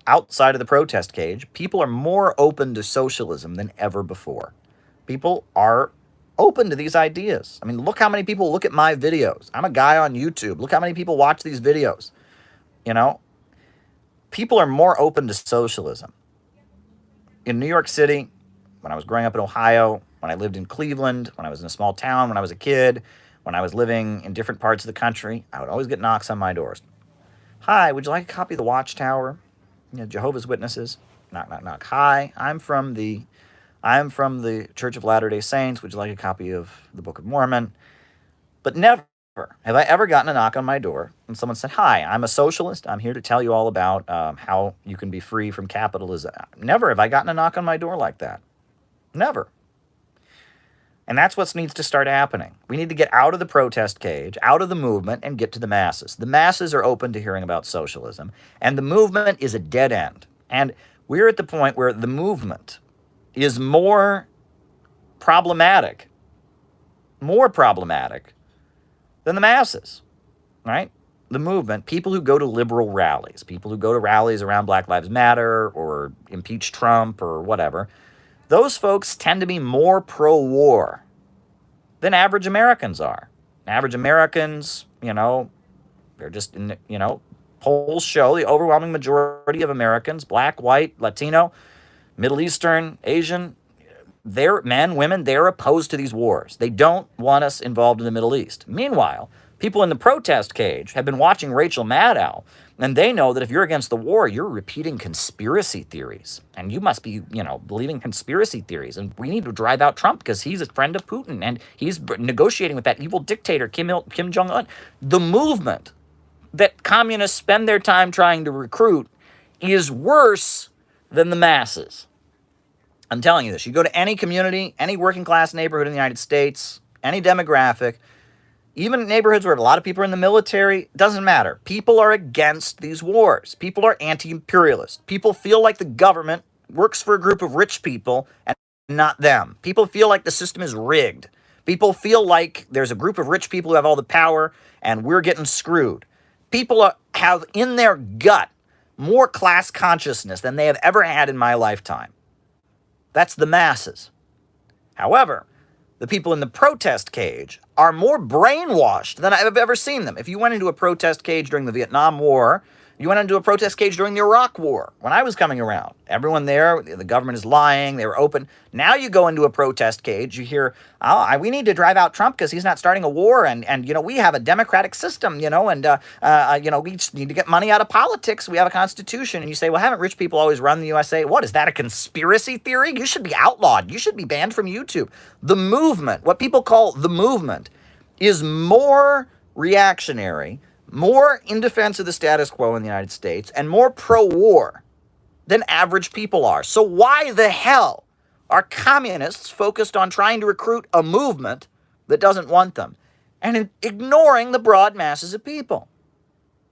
outside of the protest cage, people are more open to socialism than ever before. People are open to these ideas. I mean, look how many people look at my videos. I'm a guy on YouTube. Look how many people watch these videos. You know, people are more open to socialism. In New York City, when I was growing up in Ohio, when I lived in Cleveland, when I was in a small town, when I was a kid, when I was living in different parts of the country, I would always get knocks on my doors. Hi, would you like a copy of the Watchtower? You know, Jehovah's Witnesses. Knock, knock, knock. Hi, I'm from the Church of Latter-day Saints. Would you like a copy of the Book of Mormon? But never have I ever gotten a knock on my door and someone said, hi, I'm a socialist. I'm here to tell you all about how you can be free from capitalism. Never have I gotten a knock on my door like that. Never. And that's what needs to start happening. We need to get out of the protest cage, out of the movement, and get to the masses. The masses are open to hearing about socialism, and the movement is a dead end. And we're at the point where the movement is more problematic than the masses, right? The movement, people who go to liberal rallies, people who go to rallies around Black Lives Matter or impeach Trump or whatever, those folks tend to be more pro-war than average Americans are. Average Americans, they're just, polls show the overwhelming majority of Americans, Black, white, Latino, Middle Eastern, Asian, they're men, women, they're opposed to these wars. They don't want us involved in the Middle East. Meanwhile, people in the protest cage have been watching Rachel Maddow, and they know that if you're against the war, you're repeating conspiracy theories. And you must be, believing conspiracy theories. And we need to drive out Trump because he's a friend of Putin, and he's negotiating with that evil dictator, Kim Jong-un. The movement that communists spend their time trying to recruit is worse than the masses. I'm telling you this. You go to any community, any working class neighborhood in the United States, any demographic, even neighborhoods where a lot of people are in the military, doesn't matter. People are against these wars. People are anti-imperialist. People feel like the government works for a group of rich people and not them. People feel like the system is rigged. People feel like there's a group of rich people who have all the power and we're getting screwed. People have in their gut more class consciousness than they have ever had in my lifetime. That's the masses. However, the people in the protest cage are more brainwashed than I've ever seen them. If you went into a protest cage during the Vietnam War, you went into a protest cage during the Iraq War, when I was coming around. Everyone there, the government is lying, they were open. Now you go into a protest cage, you hear, we need to drive out Trump because he's not starting a war, and we have a democratic system, we just need to get money out of politics, we have a constitution. And you say, well, haven't rich people always run the USA? What, is that a conspiracy theory? You should be outlawed. You should be banned from YouTube. The movement, what people call the movement, is more reactionary, more in defense of the status quo in the United States, and more pro-war than average people are. So why the hell are communists focused on trying to recruit a movement that doesn't want them and ignoring the broad masses of people?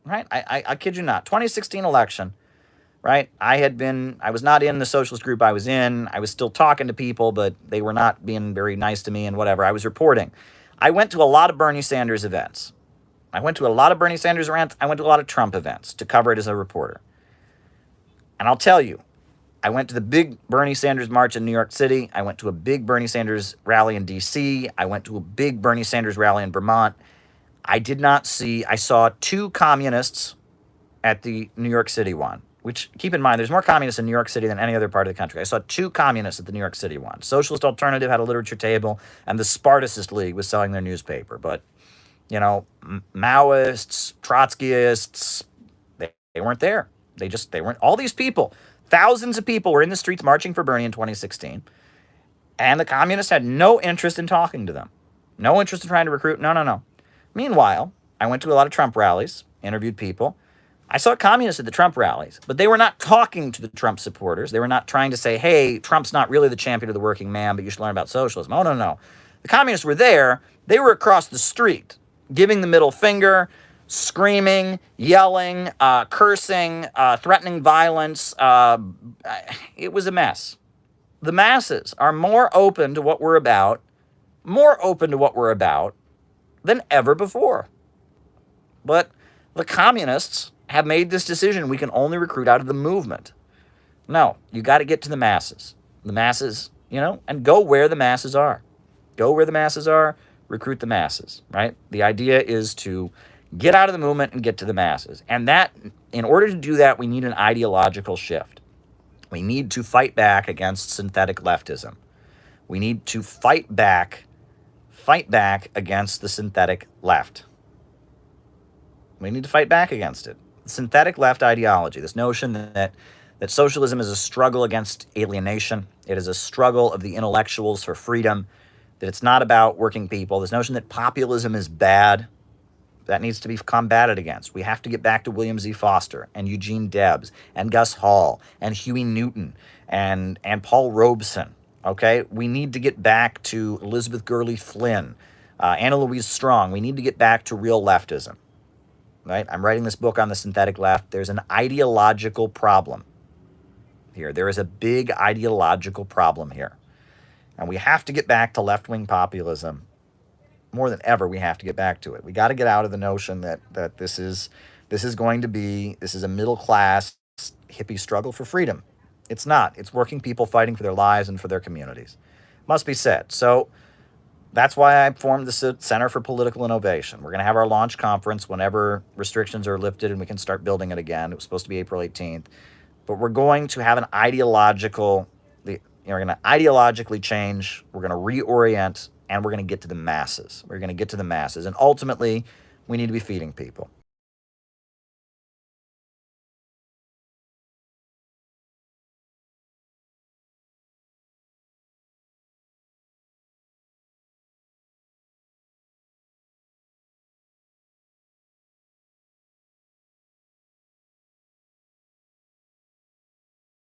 Right? I kid you not. 2016 election, right? I was not in the socialist group I was in. I was still talking to people, but they were not being very nice to me and whatever. I was reporting. I went to a lot of Bernie Sanders events. I went to a lot of Bernie Sanders events. I went to a lot of Trump events to cover it as a reporter. And I'll tell you, I went to the big Bernie Sanders march in New York City. I went to a big Bernie Sanders rally in D.C. I went to a big Bernie Sanders rally in Vermont. I saw two communists at the New York City one, which, keep in mind, there's more communists in New York City than any other part of the country. I saw two communists at the New York City one. Socialist Alternative had a literature table, and the Spartacist League was selling their newspaper. But Maoists, Trotskyists, they weren't there. They weren't. All these people, thousands of people were in the streets marching for Bernie in 2016, and the communists had no interest in talking to them. No interest in trying to recruit. No. Meanwhile, I went to a lot of Trump rallies, interviewed people. I saw communists at the Trump rallies, but they were not talking to the Trump supporters. They were not trying to say, hey, Trump's not really the champion of the working man, but you should learn about socialism. Oh, no. The communists were there. They were across the street, giving the middle finger, screaming, yelling, cursing, threatening violence. It was a mess. The masses are more open to what we're about than ever before. But the communists have made this decision. We can only recruit out of the movement. No, you got to get to the masses. The masses, and go where the masses are. Go where the masses are, recruit the masses, right? The idea is to get out of the movement and get to the masses. And that, in order to do that, we need an ideological shift. We need to fight back against synthetic leftism. We need to fight back against the synthetic left. We need to fight back against it. Synthetic left ideology, this notion that socialism is a struggle against alienation. It is a struggle of the intellectuals for freedom, that it's not about working people. This notion that populism is bad, that needs to be combated against. We have to get back to William Z. Foster and Eugene Debs and Gus Hall and Huey Newton and Paul Robeson. Okay, we need to get back to Elizabeth Gurley Flynn, Anna Louise Strong. We need to get back to real leftism. Right? I'm writing this book on the synthetic left. There's an ideological problem here. There is a big ideological problem here. And we have to get back to left-wing populism. More than ever, we have to get back to it. We got to get out of the notion that this is a middle-class hippie struggle for freedom. It's not. It's working people fighting for their lives and for their communities. Must be said. So that's why I formed the Center for Political Innovation. We're going to have our launch conference whenever restrictions are lifted and we can start building it again. It was supposed to be April 18th. But we're going to have we're going to ideologically change, we're going to reorient, and we're going to get to the masses. We're going to get to the masses. And ultimately, we need to be feeding people.